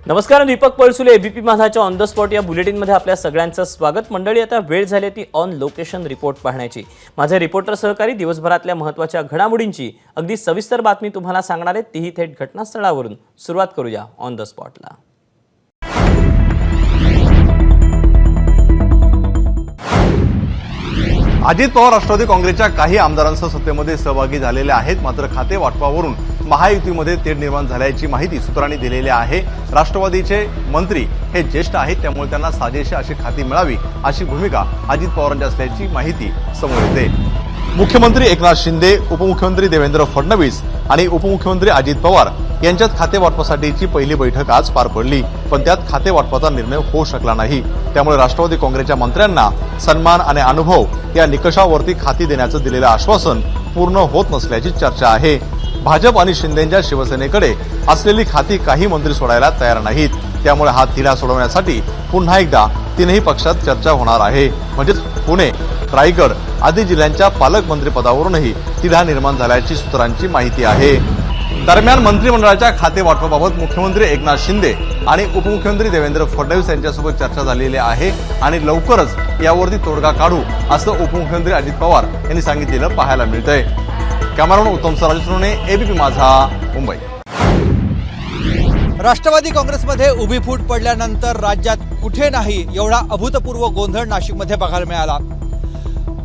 नमस्कार, दीपक पळसुले एबीपी माझाच्या on the spot या बुलेटिनमध्ये आपल्या सगळ्यांचं स्वागत। मंडळी, आता वेळ झाली ती ऑन लोकेशन रिपोर्ट पाहण्याची। माझे रिपोर्टर सहकारी दिवसभरातल्या महत्त्वाच्या घडामोडींची अगदी सविस्तर बातमी तुम्हाला सांगणार आहेत, तीही थेट घटनास्थळावरून। सुरुवात करूया ऑन द स्पॉटला। अजित पवार राष्ट्रवादी काँग्रेसच्या काही आमदारांसह सत्तेमध्ये सहभागी झालेले आहेत, मात्र खाते वाटपावरून महायुतीमध्ये तेढ निर्माण झाल्याची माहिती सूत्रांनी दिलेली आहे। राष्ट्रवादीचे मंत्री हे ज्येष्ठ आहेत, त्यामुळे त्यांना साजेशी अशी खाती मिळावी अशी भूमिका अजित पवारांची असल्याची माहिती समोर येते। मुख्यमंत्री एकनाथ शिंदे, उपमुख्यमंत्री देवेंद्र फडणवीस आणि उपमुख्यमंत्री अजित पवार यांच्यात खाते वाटपासाठीची पहिली बैठक आज पार पडली, पण त्यात खाते वाटपाचा निर्णय होऊ शकला नाही। त्यामुळे राष्ट्रवादी काँग्रेसच्या मंत्र्यांना सन्मान आणि अनुभव या निकषावरती खाती देण्याचं दिलेलं आश्वासन पूर्ण होत नसल्याची चर्चा आहे। भाजप आणि शिंदेंच्या शिवसेनेकडे असलेली खाती काही मंत्री सोडायला तयार नाहीत, त्यामुळे हा तिढा सोडवण्यासाठी पुन्हा एकदा तीनही पक्षात चर्चा होणार आहे। म्हणजेच पुणे, रायगड आदी जिल्ह्यांच्या पालकमंत्रीपदावरूनही तिढा निर्माण झाल्याची सूत्रांची माहिती आहे। दरम्यान मंत्रिमंडळाच्या खाते वाटपाबाबत मुख्यमंत्री एकनाथ शिंदे आणि उपमुख्यमंत्री देवेंद्र फडणवीस यांच्यासोबत चर्चा झालेली आहे आणि लवकरच यावरती तोडगा काढू असं उपमुख्यमंत्री अजित पवार यांनी सांगितलेलं पाहायला मिळतंय। कॅमेरामन उत्तम सराजसोने, एबीपी माझा, मुंबई। राष्ट्रवादी काँग्रेसमध्ये उभी फूट पडल्यानंतर राज्यात कुठे नाही एवढा अभूतपूर्व गोंधळ नाशिकमध्ये बघायला मिळाला।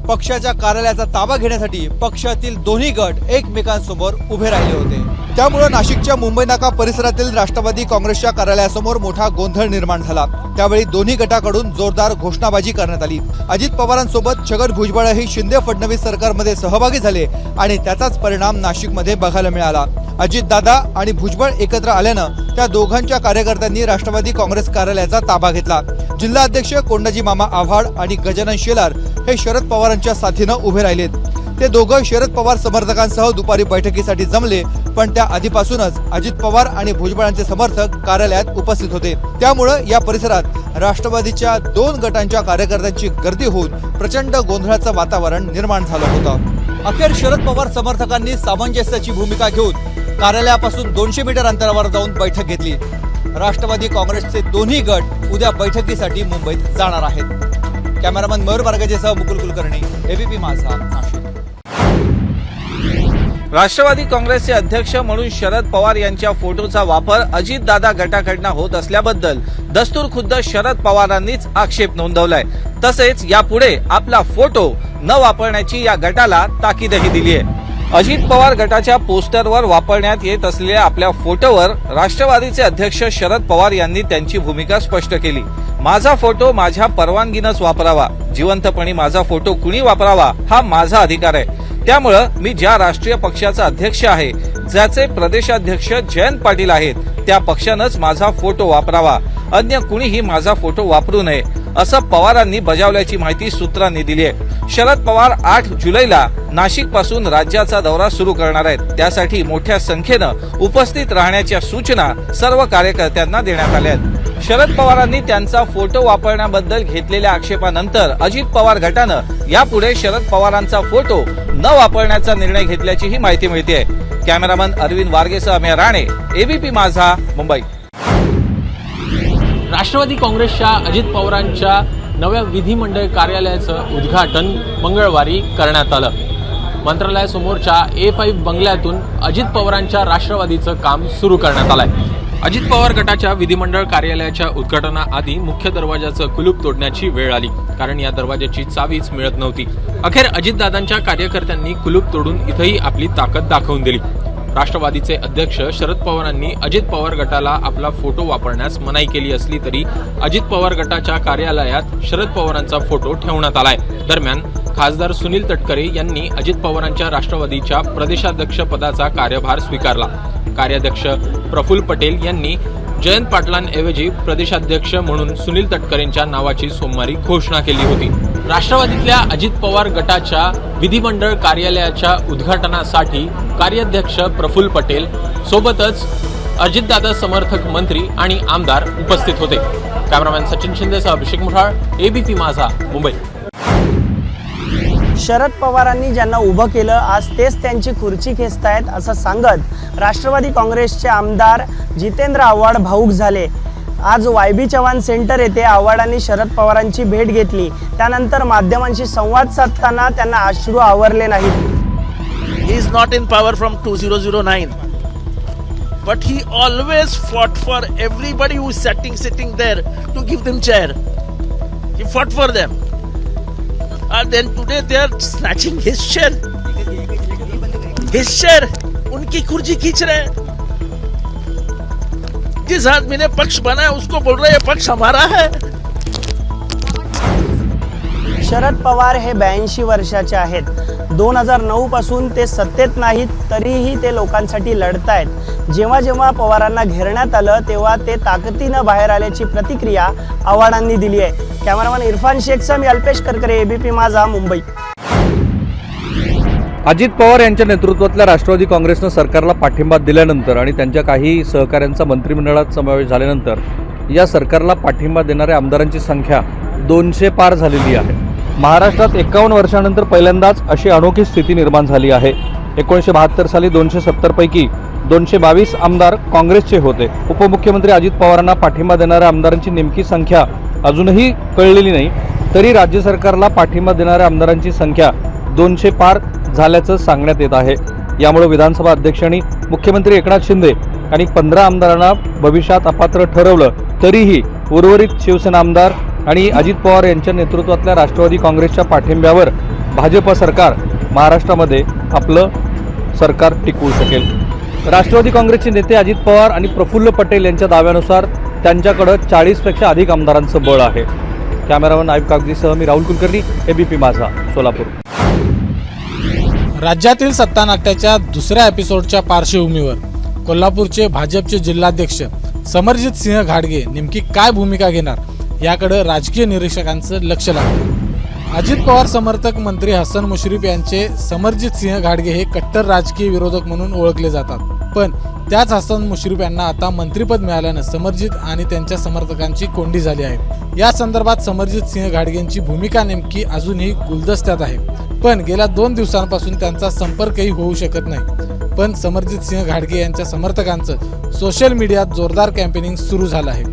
पक्षाच्या कार्यालयाचा ताबा घेण्यासाठी पक्षातील दोन्ही गट एकमेकांसमोर उभे राहिले होते। त्यामुळे नाशिकच्या मुंबई नाका परिसरातील राष्ट्रवादी काँग्रेसच्या कार्यालयासमोर मोठा गोंधळ निर्माण झाला। त्यावेळी दोन्ही गटाकडून जोरदार घोषणाबाजी करण्यात आली। अजित पवारांसोबत छगन भुजबळही शिंदे फडणवीस सरकारमध्ये सहभागी झाले आणि त्याचाच परिणाम नाशिकमध्ये बघायला मिळाला। अजितदादा आणि भुजबळ एकत्र आल्यानं त्या दोघांच्या कार्यकर्त्यांनी राष्ट्रवादी काँग्रेस कार्यालयाचा ताबा घेतला। जिल्हाध्यक्ष कोंडाजी मामा आव्हाड आणि गजानन शेलार हे शरद पवारांच्या साथीनं उभे राहिलेत। ते दोघं शरद पवार समर्थकांसह दुपारी बैठकीसाठी जमले, पण त्या आधीपासूनच अजित पवार आणि भुजबळांचे समर्थक कार्यालयात उपस्थित होते। त्यामुळे या परिसरात राष्ट्रवादीच्या दोन गटांच्या कार्यकर्त्यांची गर्दी होऊन प्रचंड गोंधळाचं वातावरण निर्माण झालं होतं। अखेर शरद पवार समर्थकांनी सामंजस्याची भूमिका घेऊन कार्यालयापासून 200 मीटर अंतरावर जाऊन बैठक घेतली। राष्ट्रवादी काँग्रेसचे दोन्ही गट उद्या बैठकीसाठी मुंबईत जाणार आहेत। कॅमेरामन मयूर बारगजेसह मुकुल कुलकर्णी, एबीपी माझा, नाशिक। राष्ट्रवादी काँग्रेसचे अध्यक्ष म्हणून शरद पवार यांच्या फोटोचा वापर अजितदादा गटाकडनं होत असल्याबद्दल दस्तूरखुद्द शरद पवारांनीच आक्षेप नोंदवलाय। तसेच यापुढे आपला फोटो न वापरण्याची या गटाला ताकीदही दिली आहे। अजित पवार गटाच्या पोस्टरवर वापरण्यात येत असलेल्या आपल्या फोटोवर राष्ट्रवादीचे अध्यक्ष शरद पवार यांनी त्यांची भूमिका स्पष्ट केली। माझा फोटो माझ्या परवानगीनंच वापरावा, जिवंतपणी माझा फोटो कुणी वापरावा हा माझा अधिकार आहे। त्यामुळे मी ज्या राष्ट्रीय पक्षाचा अध्यक्ष आहे, ज्याचे प्रदेशाध्यक्ष जयंत पाटील आहेत, त्या पक्षानंच माझा फोटो वापरावा, अन्य कुणीही माझा फोटो वापरू नये असं पवारांनी बजावल्याची माहिती सूत्रांनी दिली आहे। शरद पवार 8 जुलैला नाशिक पासून राज्याचा दौरा सुरू करणार आहेत, त्यासाठी मोठ्या संख्येनं उपस्थित राहण्याच्या सूचना सर्व कार्यकर्त्यांना देण्यात आल्या आहेत। शरद पवारांनी त्यांचा फोटो वापरण्याबद्दल घेतलेल्या आक्षेपानंतर अजित पवार गटानं यापुढे शरद पवारांचा फोटो न वापरण्याचा निर्णय घेतल्याचीही माहिती मिळते। कॅमेरामन अरविंद वारगेसह अमेय राणे, एबीपी माझा, मुंबई। राष्ट्रवादी काँग्रेसच्या अजित पवारांच्या नव्या विधिमंडळ कार्यालयाचं उद्घाटन मंगळवारी करण्यात आलं। मंत्रालयासमोरच्या A5 बंगल्यातून अजित पवारांच्या राष्ट्रवादीचं काम सुरू करण्यात आलंय। अजित पवार गटाच्या विधिमंडळ कार्यालयाच्या उद्घाटनाआधी मुख्य दरवाजाचं कुलूप तोडण्याची वेळ आली, कारण या दरवाजाची चावीच मिळत नव्हती। अखेर अजितदादांच्या कार्यकर्त्यांनी कुलूप तोडून इथंही आपली ताकद दाखवून दिली। राष्ट्रवादीचे अध्यक्ष शरद पवारांनी अजित पवार गटाला आपला फोटो वापरण्यास मनाई केली असली तरी अजित पवार गटाच्या कार्यालयात शरद पवारांचा फोटो ठेवण्यात आलाय। दरम्यान खासदार सुनील तटकरे यांनी अजित पवारांच्या राष्ट्रवादीच्या प्रदेशाध्यक्ष पदाचा कार्यभार स्वीकारला। कार्याध्यक्ष प्रफुल्ल पटेल यांनी जयंत पाटलांऐवजी प्रदेशाध्यक्ष म्हणून सुनील तटकरेंच्या नावाची सोमवारी घोषणा केली होती। राष्ट्रवादीतल्या अजित पवार गटाच्या विधिमंडळ कार्यालयाच्या उद्घाटनासाठी कार्याध्यक्ष प्रफुल्ल पटेल सोबतच अजितदादा समर्थक मंत्री आणि आमदार उपस्थित होते। कॅमेरामॅन सचिन शिंदेसह अभिषेक मुठाळ, एबीपी माझा, मुंबई। शरद पवारांनी ज्यांना उभं केलं आज तेच त्यांची खुर्ची खेचतायत असं सांगत राष्ट्रवादी काँग्रेसचे आमदार जितेंद्र आव्हाड भाऊक झाले। आज YB चव्हाण सेंटर येथे आव्हाडांनी शरद पवारांची भेट घेतली. त्यानंतर माध्यमांशी संवाद साधताना त्यांना अश्रू आवरले नाहीत. He is not in power from 2009, but he always fought for everybody who is sitting there to give them chair. He fought for them, and then today they are snatching his chair. उनकी कुर्सी खींच रहे हैं. जिस आदमी ने पक्ष बनाया उसको बोल रहे हैं पक्ष हमारा है. शरद पवार हे 82 वर्षाचे आहेत. 2009 पासून ते सत्तेत नाहीत, तरीही ते लोकांसाठी लढतायत. जेव्हा जेव्हा पवारांना घेरण्यात आलं तेव्हा ते ताकदीनं बाहेर आल्याची प्रतिक्रिया आव्हाडांनी दिली आहे. कॅमेरामॅन इरफान शेखसह मी अल्पेश करकरे, ABP माझा, मुंबई. अजित पवार यांच्या नेतृत्वातल्या राष्ट्रवादी काँग्रेसनं सरकारला पाठिंबा दिल्यानंतर आणि त्यांच्या काही सहकाऱ्यांचा मंत्रिमंडळात समावेश झाल्यानंतर या सरकारला पाठिंबा देणाऱ्या आमदारांची संख्या 200 पार झालेली आहे. महाराष्ट्रात 51 वर्षानंतर पहिल्यांदाच अशी अनोखी स्थिती निर्माण झाली आहे. 1972 साली 270 पैकी 222 आमदार काँग्रेसचे होते. उपमुख्यमंत्री अजित पवारांना पाठिंबा देणाऱ्या आमदारांची नेमकी संख्या अजूनही कळलेली नाही, तरी राज्य सरकारला पाठिंबा देणाऱ्या आमदारांची संख्या 200 पार झाल्याचं सांगण्यात येत आहे. यामुळे विधानसभा अध्यक्ष आणि मुख्यमंत्री एकनाथ शिंदे आणि 15 आमदारांना भविष्यात अपात्र ठरवलं, तरीही उर्वरित शिवसेना आमदार आणि अजित पवार यांच्या नेतृत्वातल्या राष्ट्रवादी काँग्रेसच्या पाठिंब्यावर भाजप सरकार महाराष्ट्रामध्ये आपलं सरकार टिकवू शकेल. राष्ट्रवादी काँग्रेसचे नेते अजित पवार आणि प्रफुल्ल पटेल यांच्या दाव्यानुसार त्यांच्याकडं 40पेक्षा अधिक आमदारांचं बळ आहे. कॅमेरामन आयुब कागदीसह मी राहुल कुलकर्णी, ABP माझा, सोलापूर. राज्यातील सत्तानाट्याच्या दुसऱ्या एपिसोडच्या पार्श्वभूमीवर कोल्हापूरचे भाजपचे जिल्हाध्यक्ष समरजित सिंह घाडगे नेमकी काय भूमिका घेणार याकडे राजकीय निरीक्षकांचं लक्ष लागलं. अजित पवार समर्थक मंत्री हसन मुश्रीफ यांचे समरजित सिंह घाडगे हे कट्टर राजकीय विरोधक म्हणून ओळखले जातात. पण त्याच हसन मुश्रीफ यांना आता मंत्रिपद मिळाल्यानं समरजित आणि त्यांच्या समर्थकांची कोंडी झाली आहे. या संदर्भात समरजित सिंह घाडगेंची भूमिका नेमकी अजूनही गुलदस्त्यात आहे. पण गेल्या 2 दिवसांपासून त्यांचा संपर्कही होऊ शकत नाही. पण समरजित सिंह घाडगे यांच्या समर्थकांचं सोशल मीडियात जोरदार कॅम्पेनिंग सुरू झालं आहे.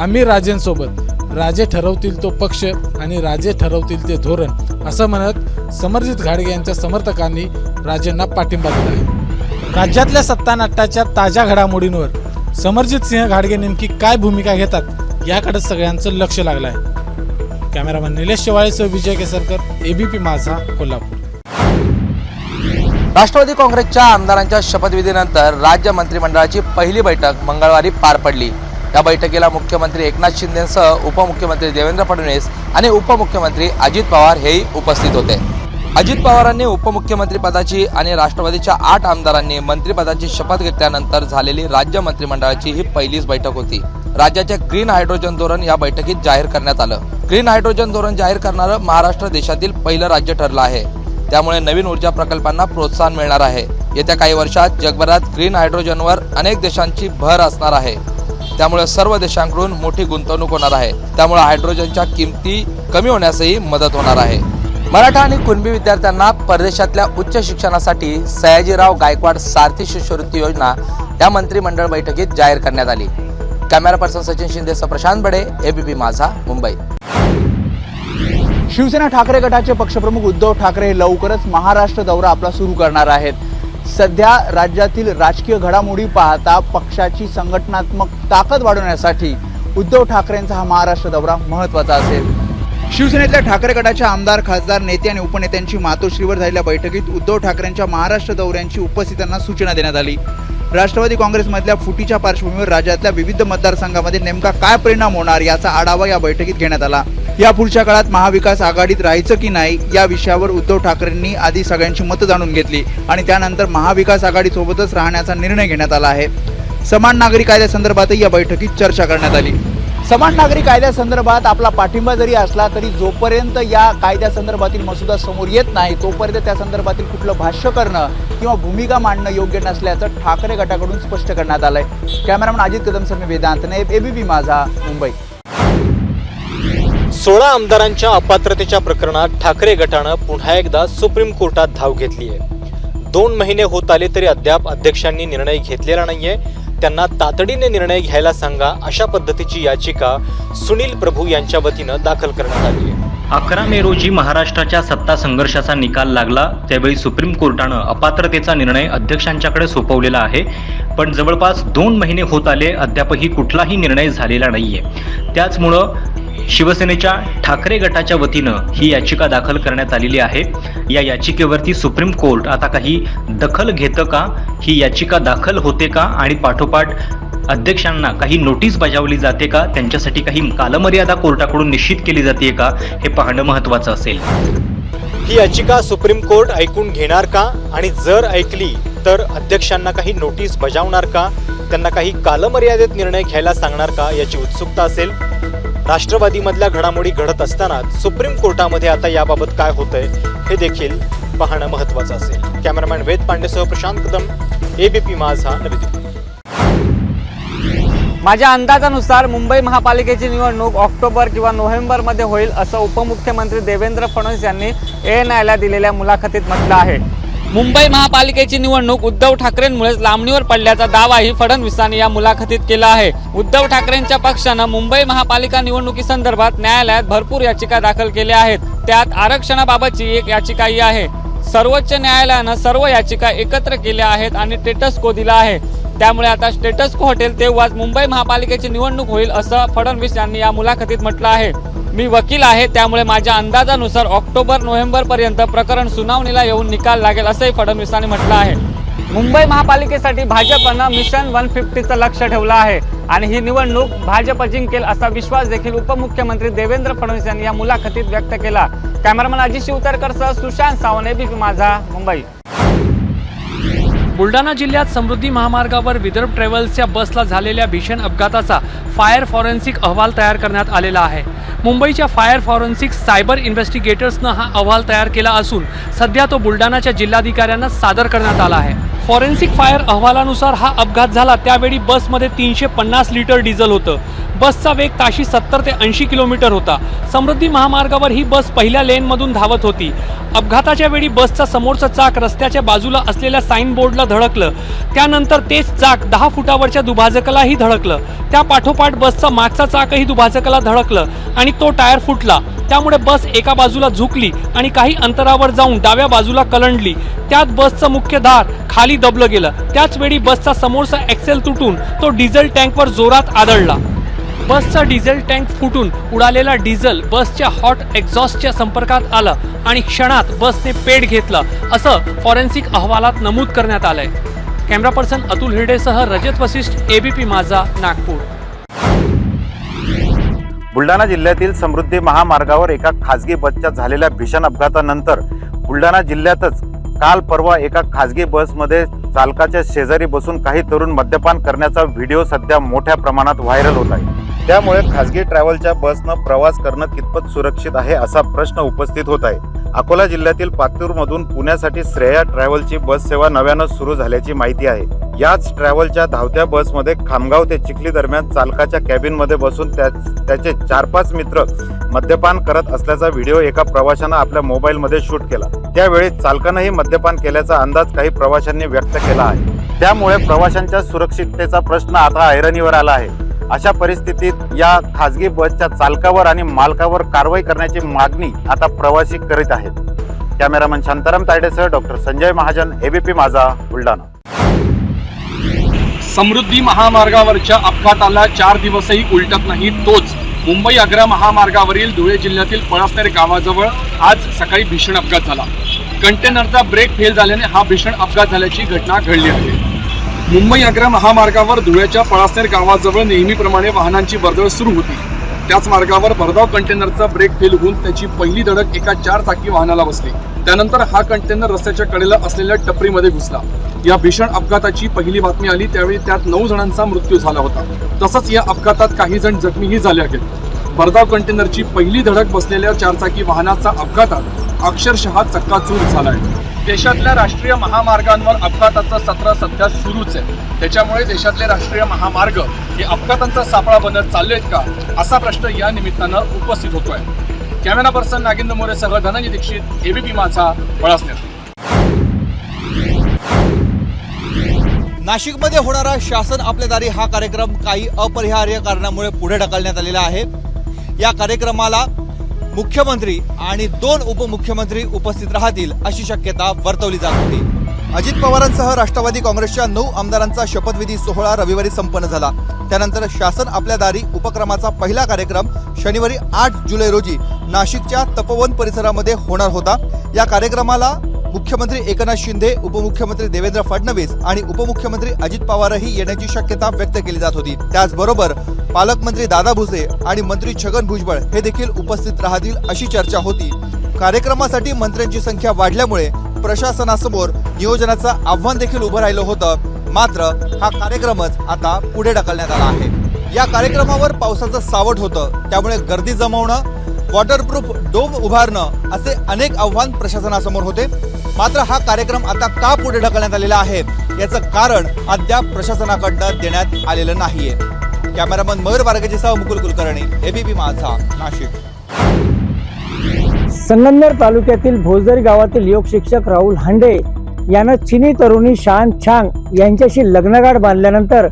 आम्ही राजेंसोबत, राजे ठरवतील तो पक्ष आणि राजे ठरवतील ते धोरण असं म्हणत समरजित घाडगे यांच्या समर्थकांनी राजेंना पाठिंबा दिला आहे. राज्यातल्या सत्तानाट्याच्या ताज्या घडामोडींवर समरजित सिंह घाडगे नेमकी काय भूमिका घेतात याकडे सगळ्यांचं लक्ष लागलं आहे. कॅमेरामॅन निलेश शेवाळेसह विजय केसरकर, ABP माझा, कोल्हापूर. राष्ट्रवादी काँग्रेसच्या आमदारांच्या शपथविधीनंतर राज्य मंत्रिमंडळाची पहिली बैठक मंगळवारी पार पडली. या बैठकीला मुख्यमंत्री एकनाथ शिंदेसह उपमुख्यमंत्री देवेंद्र फडणवीस आणि उपमुख्यमंत्री अजित पवार हेही उपस्थित होते. अजित पवारांनी उपमुख्यमंत्री पदाची आणि राष्ट्रवादीच्या 8 आमदारांनी मंत्रिपदाची शपथ घेतल्यानंतर झालेली राज्य मंत्रिमंडळाची ही पहिलीच बैठक होती. राज्याचे ग्रीन हायड्रोजन धोरण या बैठकीत जाहीर करण्यात आलं. ग्रीन हायड्रोजन धोरण जाहीर करणारं महाराष्ट्र देशातील पहिलं राज्य ठरलं आहे. त्यामुळे नवीन ऊर्जा प्रकल्पांना प्रोत्साहन मिळणार आहे. येत्या काही वर्षात जगभरात ग्रीन हायड्रोजनवर अनेक देशांची भर असणार आहे. त्यामुळे सर्व देशांकडून मोठी गुंतवणूक होणार आहे. त्यामुळे हायड्रोजनच्या किमती कमी होण्यासही मदत होणार आहे. मराठा आणि कुणबी विद्यार्थ्यांना परदेशातल्या उच्च शिक्षणासाठी सयाजीराव गायकवाड सारथी शिष्यवृत्ती योजना या मंत्रिमंडळ बैठकीत जाहीर करण्यात आली. कॅमेरा पर्सन सचिन शिंदेसह प्रशांत बडे, ABP माझा, मुंबई. शिवसेना ठाकरे गटाचे पक्षप्रमुख उद्धव ठाकरे हे लवकरच महाराष्ट्र दौरा आपला सुरू करणार आहेत. सध्या राज्यातील राजकीय घडामोडी पाहता पक्षाची संघटनात्मक ताकद वाढवण्यासाठी उद्धव ठाकरेंचा हा महाराष्ट्र दौरा महत्त्वाचा असेल. शिवसेनेतल्या ठाकरे गटाच्या आमदार, खासदार, नेते आणि उपनेत्यांची मातोश्रीवर झालेल्या बैठकीत उद्धव ठाकरेंच्या महाराष्ट्र दौऱ्यांची उपस्थितांना सूचना देण्यात आली. राष्ट्रवादी काँग्रेसमधल्या फुटीच्या पार्श्वभूमीवर राज्यातल्या विविध मतदारसंघामध्ये नेमका काय परिणाम होणार याचा आढावा या बैठकीत घेण्यात आला. या पुढच्या काळात महाविकास आघाडीत राहायचं की नाही या विषयावर उद्धव ठाकरेंनी आधी सगळ्यांची मतं जाणून घेतली आणि त्यानंतर महाविकास आघाडीसोबतच राहण्याचा निर्णय घेण्यात आला आहे. समान नागरी कायद्यासंदर्भातही या बैठकीत चर्चा करण्यात आली. समान नागरी कायद्यासंदर्भात आपला पाठिंबा जरी असला तरी जोपर्यंत या कायद्यासंदर्भातील मसुदा समोर येत नाही तोपर्यंत त्या संदर्भातील कुठलं भाष्य करणं किंवा भूमिका मांडणं योग्य नसल्याचं ठाकरे गटाकडून स्पष्ट करण्यात आलंय. कॅमेरामन अजित कदमसह वेदांत नाईक, ABP माझा, मुंबई. 16 आमदारांच्या अपात्रतेच्या प्रकरणात ठाकरे गटानं पुन्हा एकदा सुप्रीम कोर्टात धाव घेतली आहे. 2 महिने होत आले तरी अद्याप अध्यक्षांनी निर्णय घेतलेला नाहीये. त्यांना तातडीने निर्णय घ्यायला सांगा अशा पद्धतीची याचिका सुनील प्रभू यांच्या वतीनं दाखल करण्यात आली आहे. 11 मे रोजी महाराष्ट्राच्या सत्ता संघर्षाचा निकाल लागला. त्यावेळी सुप्रीम कोर्टानं अपात्रतेचा निर्णय अध्यक्षांच्याकडे सोपवलेला आहे. पण जवळपास 2 महिने होत आले, अद्यापही कुठलाही निर्णय झालेला नाहीये. त्याचमुळं शिवसेनेच्या ठाकरे गटाच्या वतीनं ही याचिका दाखल करण्यात आलेली आहे. या याचिकेवरती सुप्रीम कोर्ट आता काही दखल घेतं का, ही याचिका दाखल होते का आणि पाठोपाठ अध्यक्षांना काही नोटीस बजावली जाते का, त्यांच्यासाठी काही कालमर्यादा कोर्टाकडून निश्चित केली जाते का, हे पाहणं महत्त्वाचं असेल. ही याचिका सुप्रीम कोर्ट ऐकून घेणार का आणि जर ऐकली तर अध्यक्षांना काही नोटीस बजावणार का, त्यांना काही कालमर्यादेत निर्णय घ्यायला सांगणार का, याची उत्सुकता असेल. राष्ट्रवादीमधल्या घडामोडी घडत असताना सुप्रीम कोर्टामध्ये आता याबाबत काय होतंय हे देखील पाहणं महत्त्वाचं असेल. कॅमेरामॅन वेद पांडेसह प्रशांत कदम, एबीपी माझा, नवी दिल्ली. माझ्या अंदाजानुसार मुंबई महापालिकेची निवडणूक ऑक्टोबर किंवा नोव्हेंबरमध्ये होईल असं उपमुख्यमंत्री देवेंद्र फडणवीस यांनी ANIला दिलेल्या मुलाखतीत म्हटलं आहे. मुंबई महापालिकेची निवडणूक उद्धव ठाकरेंमुळेच लांबणीवर पडल्याचा दावाही फडणवीसांनी या मुलाखतीत केला आहे. उद्धव ठाकरेंच्या पक्षानं मुंबई महापालिका निवडणुकीसंदर्भात न्यायालयात भरपूर याचिका दाखल केल्या आहेत. त्यात आरक्षणाबाबतची एक याचिकाही आहे. सर्वोच्च न्यायालयानं सर्व याचिका एकत्र केल्या आहेत आणि स्टेटस को दिला आहे. त्यामुळे आता स्टेटस को हटेल तेव्हाच मुंबई महापालिकेची निवडणूक होईल असं फडणवीस यांनी या मुलाखतीत म्हटलं आहे. मी वकील आहे, त्यामुळे माझ्या अंदाजानुसार ऑक्टोबर-नोव्हेंबर पर्यंत प्रकरण सुनावणीला येऊन निकाल लागेल असंही फडणवीसांनी म्हटलं आहे. मुंबई महापालिकेसाठी भाजपनं मिशन 150चं लक्ष ठेवलं आहे आणि ही निवडणूक भाजप जिंकेल असा विश्वास देखील उपमुख्यमंत्री देवेंद्र फडणवीस यांनी या मुलाखतीत व्यक्त केला. कॅमेरामन अजित शिवतरकरसह सुशांत सावंत, एबीपी माझा, मुंबई. बुलढाणा जिल्ह्यात समृद्धी महामार्गावर विदर्भ ट्रॅव्हल्सच्या बसला झालेल्या भीषण अपघाताचा फायर फॉरेन्सिक अहवाल तयार करण्यात आलेला आहे. मुंबईच्या फायर फॉरेन्सिक सायबर इन्व्हेस्टिगेटर्सनं हा अहवाल तयार केला असून सध्या तो बुलढाणाच्या जिल्हाधिकाऱ्यांना सादर करण्यात आला आहे. फॉरेन्सिक फायर अहवालानुसार हा अपघात झाला त्यावेळी बसमध्ये 350 लिटर डिझेल होतं. बसचा वेग ताशी 70 ते 80 किलोमीटर होता. समृद्धी महामार्गावर ही बस पहिल्या लेनमधून धावत होती. अपघाताच्या वेळी बसचा समोरचं चाक रस्त्याच्या बाजूला असलेल्या साईन बोर्डला धडकलं. त्यानंतर तेच चाक 10 फुटावरच्या दुभाजकालाही धडकलं. त्या पाठोपाठ बसचा मागचा चाकही दुभाजकाला धडकलं आणि तो टायर फुटला. त्यामुळे बस एका बाजूला झुकली आणि काही अंतरावर जाऊन डाव्या बाजूला कलंडली. त्यात बसचं मुख्य दार खाली दबलं गेलं. त्याचवेळी बसचा समोरचा ॲक्सेल तुटून तो डिझेल टँकवर जोरात आदळला. बसचा डिझेल टँक फुटून उडालेला डिझेल बसच्या हॉट एक्झॉस्टच्या संपर्कात आलं आणि क्षणात बसने पेट घेतलं असं फॉरेन्सिक अहवालात नमूद करण्यात आलंय. कॅमेरा पर्सन अतुल हिरडेसह रजत वशिष्ठ, एबीपी माझा, नागपूर. बुलढाणा जिल्ह्यातील समृद्धी महामार्गावर एका खासगी बसच्या झालेल्या भीषण अपघातानंतर बुलढाणा जिल्ह्यातच काल परवा एका खासगी बसमध्ये चालकाच्या शेजारी बसून काही तरुण मद्यपान करण्याचा व्हिडिओ सध्या मोठ्या प्रमाणात व्हायरल होत आहे. त्यामुळे खासगी ट्रॅव्हलच्या बसनं प्रवास करणं कितपत सुरक्षित आहे असा प्रश्न उपस्थित होत आहे. अकोला जिल्ह्यातील पातूरमधून पुण्यासाठी श्रेया ट्रॅव्हलची बस सेवा नव्यानं सुरू झाल्याची माहिती आहे. याच ट्रॅव्हलच्या धावत्या बसमध्ये खामगाव ते चिखली दरम्यान चालकाच्या कॅबिनमध्ये बसून त्याचे 4-5 मित्र मद्यपान करत असल्याचा व्हिडिओ एका प्रवाशानं आपल्या मोबाईलमध्ये शूट केला. त्यावेळी चालकानंही मद्यपान केल्याचा अंदाज काही प्रवाशांनी व्यक्त केला आहे. त्यामुळे प्रवाशांच्या सुरक्षिततेचा प्रश्न आता ऐरणीवर आला आहे. अशा परिस्थितीत या खासगी बसच्या चालकावर आणि मालकावर कारवाई करण्याची मागणी आता प्रवासी करीत आहेत. कॅमेरामन शांताराम तायडेसह डॉक्टर संजय महाजन, एबीपी माझा, बुलढाणा. समृद्धी महामार्गावरच्या अपघाताला 4 दिवसही उलटत नाही. तोच मुंबई आग्रा महामार्गावरील धुळे जिल्ह्यातील पळसनेर गावाजवळ आज सकाळी भीषण अपघात झाला. कंटेनरचा ब्रेक फेल झाल्याने हा भीषण अपघात झाल्याची घटना घडली आहे. मुंबई आग्रा महामार्गावर धुळ्याच्या पळसनेर गावाजवळ नेहमीप्रमाणे वाहनांची वर्दळ सुरू होती. त्याच मार्गावर भरधाव कंटेनरचा ब्रेक फेल होऊन त्याची पहिली धडक एका 4 चाकी वाहनाला बसली. त्यानंतर हा कंटेनर रस्त्याच्या कडेला असलेल्या टपरीमध्ये घुसला. या भीषण अपघाताची पहिली बातमी आली त्यावेळी त्यात 9 जणांचा मृत्यू झाला होता. तसंच या अपघातात काही जण जखमीही झाले आहेत. भरधाव कंटेनरची पहिली धडक बसलेल्या 4 चाकी वाहनाचा अपघातात अक्षरशः चक्काचूर झाला आहे. देशातल्या राष्ट्रीय महामार्गांवर अपघाताचं सत्र सध्या सुरूच आहे. त्याच्यामुळे देशातले राष्ट्रीय महामार्ग हे अपघातांचा सापळा बनत चालले आहेत का असा प्रश्न या निमित्तानं उपस्थित होतोय. कॅमेरा पर्सन नागेंद्र मोरेसह धनंजय दीक्षित, एबीपी माझा, पळसनेर. नाशिकमध्ये होणारा शासन आपल्या दारी हा कार्यक्रम काही अपरिहार्य कारणामुळे पुढे ढकलण्यात आलेला आहे. या कार्यक्रमाला मुख्यमंत्री आणि 2 उपमुख्यमंत्री उपस्थित राहतील अशी शक्यता वर्तवली जात होती. अजित पवारांसह राष्ट्रवादी काँग्रेसच्या 9 आमदारांचा शपथविधी सोहळा रविवारी संपन्न झाला. त्यानंतर शासन आपल्या दारी उपक्रमाचा पहिला कार्यक्रम शनिवारी 8 जुलै रोजी नाशिकच्या तपोवन परिसरामध्ये होणार होता. या कार्यक्रमाला मुख्यमंत्री एकनाथ शिंदे, उपमुख्यमंत्री देवेंद्र फडणवीस आणि उपमुख्यमंत्री अजित पवारही येण्याची शक्यता व्यक्त केली जात होती. त्याचबरोबर पालकमंत्री दादा भुसे आणि मंत्री छगन भुजबळ हे देखील उपस्थित राहतील अशी चर्चा होती. कार्यक्रमासाठी मंत्र्यांची संख्या वाढल्यामुळे प्रशासनासमोर नियोजनाचं आव्हान देखील उभं राहिलं होतं. मात्र हा कार्यक्रमच आता पुढे ढकलण्यात आला आहे. या कार्यक्रमावर पावसाचं सावट होतं, त्यामुळे गर्दी जमवणं, वॉटरप्रूफ डोम उभारणं असे अनेक आव्हान प्रशासनासमोर होते. मात्र हा कार्यक्रम आता का पुढे ढकलण्यात आलेला आहे याचं कारण अद्याप प्रशासनाकडनं देण्यात आलेलं नाहीये. कॅमेरामन मयूर बारगेसह मुकुल कुलकर्णी, एबीपी माझा, नाशिक. संगमनेर तालुक्यातील भोजदरी गावातील योग शिक्षक राहुल हांडे यानं चिनी तरुणी शान छांग यांच्याशी लग्नगाठ बांधल्यानंतर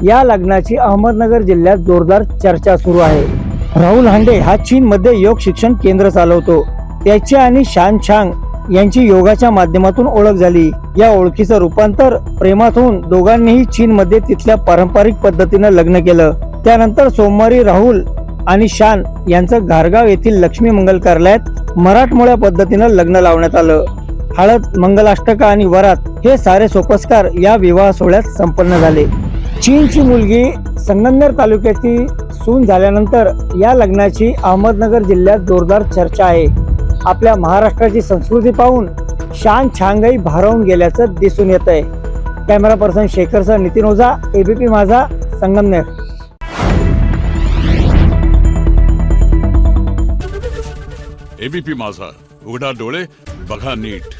या लग्नाची अहमदनगर जिल्ह्यात जोरदार चर्चा सुरू आहे. राहुल हांडे हा चीनमध्ये योग शिक्षण केंद्र चालवतो. त्याची आणि शान छांग यांची योगाच्या माध्यमातून ओळख झाली. या ओळखीचं रूपांतर प्रेमात होऊन दोघांनीही चीनमध्ये तिथल्या पारंपरिक पद्धतीनं लग्न केलं. त्यानंतर सोमवारी राहुल आणि शान यांचं घारगाव येथील लक्ष्मी मंगल कार्यालयात मराठमोळ्या पद्धतीनं लग्न लावण्यात आलं. हळद, मंगलाष्टका आणि वरात हे सारे सोपस्कार या विवाह सोहळ्यात संपन्न झाले. चीनची मुलगी संगमनेर तालुक्याची सून झाल्यानंतर या लग्नाची अहमदनगर जिल्ह्यात जोरदार चर्चा आहे. आपल्या महाराष्ट्राची संस्कृती पाहून शान छांगही भारावून गेल्याचं दिसून येत आहे. कॅमेरा पर्सन शेखरसह नितीन ओझा, एबीपी माझा, संगमनेर. एबीपी माझा, उघडा डोळे बघा नीट.